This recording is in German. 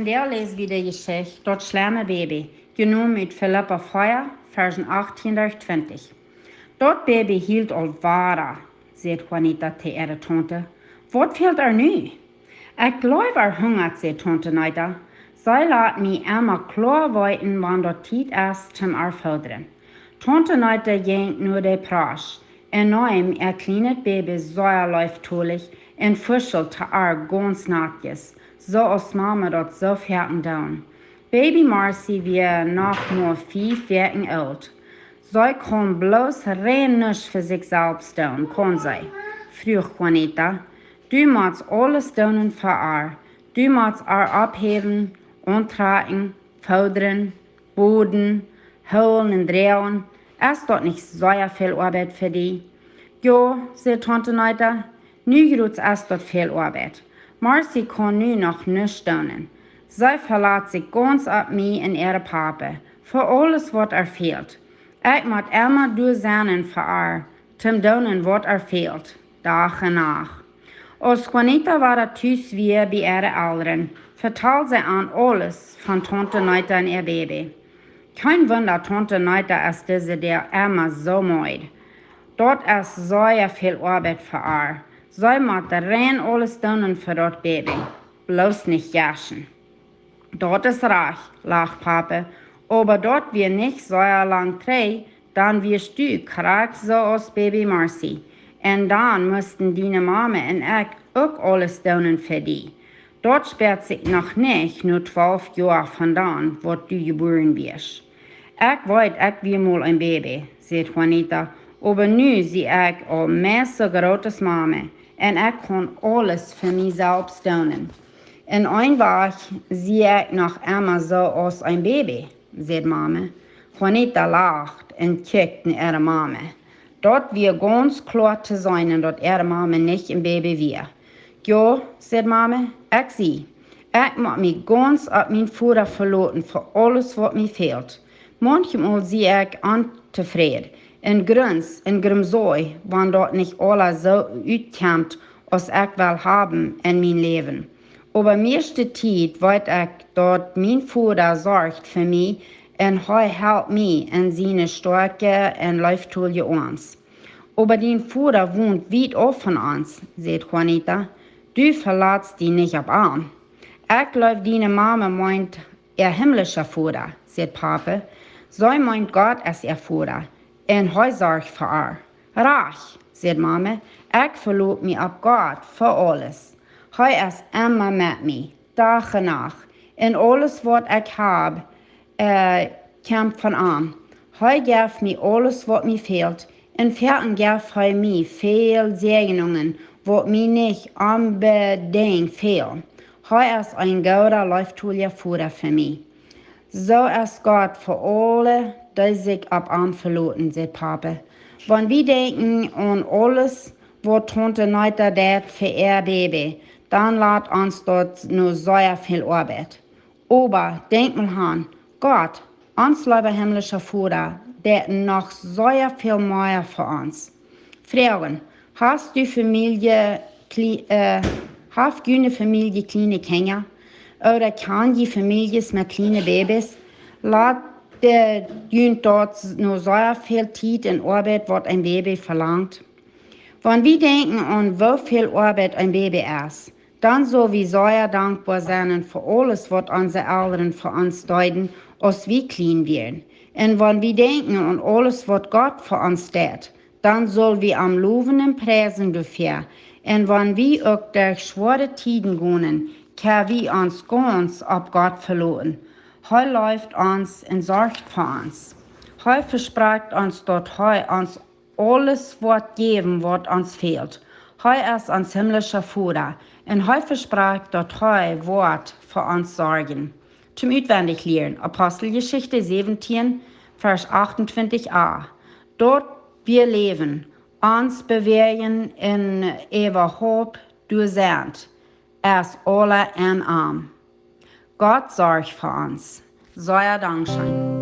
der lesen wir die Geschichte, dort schlimme Baby, genommen mit Philippa 4, Versen 18-20. Dort Baby hielt al wara, sagt Juanita zu ihrer Tante. Wat fehlt nu? Ik glaube hungert, sagt Tante Neida. Zij laat me immer klar weten, wann dort tijd is zum erforderen. Tante Neida ging nur de Prasch. En neem kleines Baby sehr läufttulich en fuschelt ganz nachtjes, so als Mama dort so fertig down. Baby Marcy wir noch nur 5 Wochen alt. Zij kon bloß rein nichts für sich selbst tun, kon zij. Vroeg Juanita, du musst alles tun für haar. Du musst haar abheben, antragen, fordern, boden, holen und drehen. Ist dort nicht so viel Arbeit für die? Ja, sagt Tante Neida, nu ist dort viel Arbeit. Marcy kann nu noch nichts tun. Sie verlässt sich ganz auf mich und ihre Papa, für alles, was fehlt. Ich muss immer durchsehen für haar, zum tun, was fehlt, Tag und Nacht. Als Juanita war thuis weer bei ihren Eltern, vertelt sie an alles von Tante Neida und ihr Baby. Kein Wunder, Tante Neida ist diese der immer so müde. Dort ist sehr viel Arbeit für haar. Sie muss rein alles tun für das Baby. Bloß nicht jaschen. Dort ist reich, lacht Papa. Aber dort wir nicht so lang drehen, dann wirst du krank so als Baby Marcy. Und dann müssten deine Mama und ich auch alles tun für die. Dort sperrt sich noch nicht nur 12 Jahre von dann, wo du geboren wirst. Ich weiß, ich will mal ein Baby, sagt Juanita, aber nu sehe ich al mehr so großes Mama und ich kann alles für mich selbst tun. Und einfach sehe ich noch immer so aus ein Baby, sagt Mama. Juanita lacht und kickt in ihre Mama. Dort wir ganz klar zu sein, dass ihre Mama nicht ein Baby wir. Ja, sagt Mama, ich sehe. Ich muss mich ganz auf meinen Vater verlassen für alles, was mir fehlt. Manchmal sehe ich unzufrieden und grins und grimsoi, wenn dort nicht alles so utkommt, als ich will haben in mein Leben. Aber meiste Zeit weiß ich, dass mein Vater sorgt für mich und er hält mich in seine Stärke und läuft durch uns. Aber dein Vater wohnt weit auf von uns, sagt Juanita. Du verlässt dich nicht ab an. Ich glaube, deine Mama meint ihr himmlischer Vater, sagt Papa. Sie meint Gott ist ihr Vater und er sorgt für ihr. Reich, sagt Mama, ich verlasse mich auf Gott für alles. Er ist immer mit mir, Tag und Nacht. Und alles, was ich habe, kommt von ihm. Er gibt mir alles, was mir fehlt. Und fertig gibt er mir viele Segnungen, was mir nicht unbedingt fehlen. Er ist ein guter, läuftulicher Vater für mich. So ist Gott für alle, die sich auf ihn verlassen, sagt Papa. Wenn wir denken an alles, was Tante Neida tut für ihr Baby, dann lässt uns dort nur sehr viel Arbeit. Aber denk mal an, Gott, uns lieber himmlischer Vater, der noch sehr viel mehr für uns. Fragen, hast du Familie, hast du eine Familie kleine Kinder? Oder kann die Familien mit kleinen Babys? Lässt dort nur sehr viel Zeit und Arbeit, was ein Baby verlangt? Wenn wir denken an, wie viel Arbeit ein Baby ist, dann soll wir sehr dankbar sein für alles, was unsere Eltern für uns deuten, als wir klein werden. Und wenn wir denken an alles, was Gott für uns tut, dann soll wir am loben und preisen dafür. Und wenn wir auch durch schwere Zeiten gehen, können wir uns ganz auf Gott verlassen. Er läuft uns und sorgt für uns. Er verspricht uns, dass er uns alles wird geben, was uns fehlt. Er ist uns himmlischer Vater und er verspricht, dass er wird für uns sorgen. Zum Auswendiglernen, Apostelgeschichte 17, Vers 28a. Dort wir leben, uns bewegen in Überhaupt durchsehend, es alle in Arm. Gott sorgt für uns. Sei Dank sein.